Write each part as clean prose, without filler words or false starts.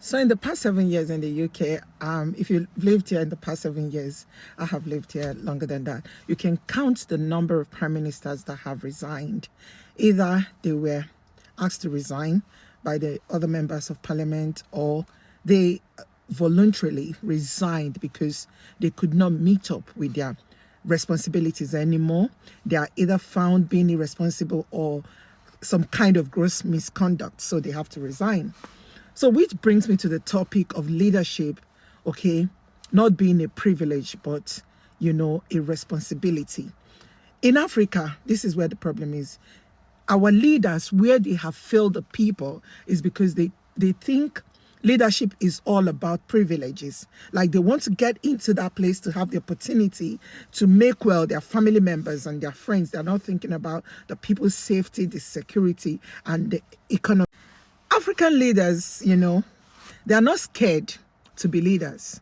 So in the past 7 years in the UK, if you lived here in the past 7 years, I have lived here longer than that, you can count the number of prime ministers that have resigned. Either they were asked to resign by the other members of parliament, or they voluntarily resigned because they could not meet up with their responsibilities anymore. They are either found being irresponsible or some kind of gross misconduct, so they have to resign. So which brings me to the topic of leadership, okay, not being a privilege, but, a responsibility. In Africa, this is where the problem is. Our leaders, where they have failed the people, is because they think leadership is all about privileges. Like they want to get into that place to have the opportunity to make well their family members and their friends. They're not thinking about the people's safety, the security, and the economy. African leaders, they are not scared to be leaders.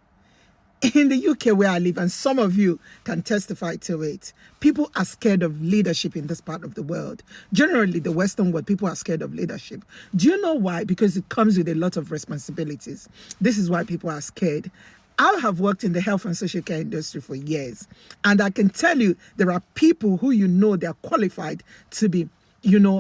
In the UK where I live, and some of you can testify to it, people are scared of leadership in this part of the world. Generally, the Western world, people are scared of leadership. Do you know why? Because it comes with a lot of responsibilities. This is why people are scared. I have worked in the health and social care industry for years, and I can tell you there are people who they are qualified to be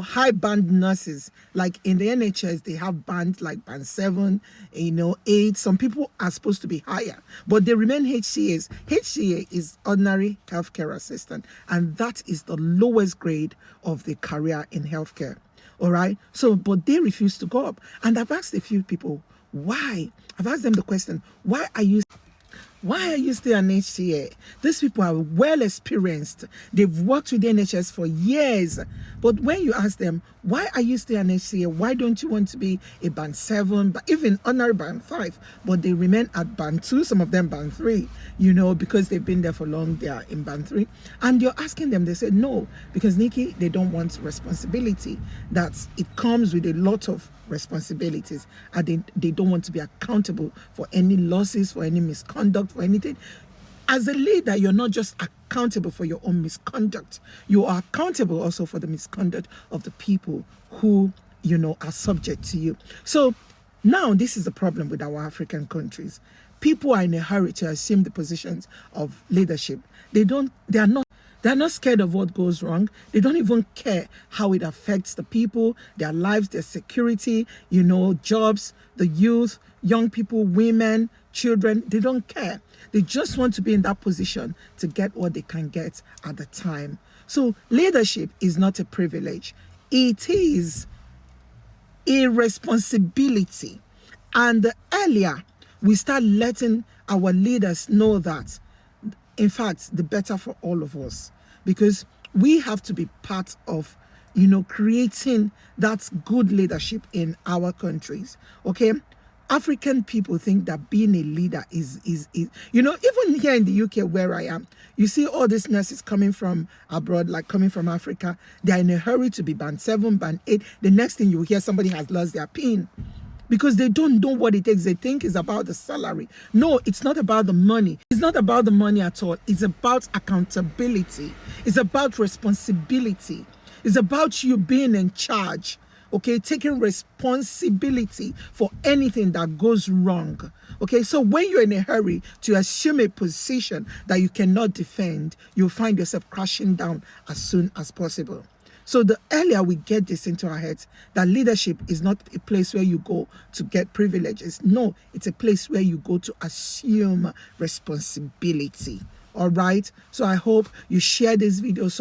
high band nurses. Like in the NHS, they have bands like band 7, 8. Some people are supposed to be higher, but they remain HCAs. HCA is ordinary healthcare assistant, and that is the lowest grade of the career in healthcare. All right. So, but they refuse to go up. And I've asked a few people, why? I've asked them the question, why are you still an HCA? These people are well experienced. They've worked with the NHS for years. But when you ask them, why are you still an HCA? Why don't you want to be a band 7, but even honorary band 5? But they remain at band 2, some of them band 3, because they've been there for long, they are in band 3. And you're asking them, they say no, because Nikki, they don't want responsibility. That it comes with a lot of responsibilities, and they don't want to be accountable for any losses, for any misconduct, for anything. As a leader, you're not just accountable for your own misconduct, you are accountable also for the misconduct of the people who are subject to you. So now this is the problem with our African countries. People are in a hurry to assume the positions of leadership. They're not scared of what goes wrong. They don't even care how it affects the people, their lives, their security, jobs, the youth, young people, women, children. They don't care. They just want to be in that position to get what they can get at the time. So leadership is not a privilege. It is a responsibility. And the earlier we start letting our leaders know that, in fact, the better for all of us, because we have to be part of, creating that good leadership in our countries. Okay. African people think that being a leader is even here in the UK where I am, you see all these nurses coming from abroad, like coming from Africa. They are in a hurry to be band 7, band 8. The next thing you hear, somebody has lost their PIN. Because they don't know what it takes. They think it's about the salary. No, it's not about the money. It's not about the money at all. It's about accountability. It's about responsibility. It's about you being in charge, okay, taking responsibility for anything that goes wrong. Okay, so when you're in a hurry to assume a position that you cannot defend, you'll find yourself crashing down as soon as possible. So the earlier we get this into our heads, that leadership is not a place where you go to get privileges. No, it's a place where you go to assume responsibility. All right. So I hope you share this video. So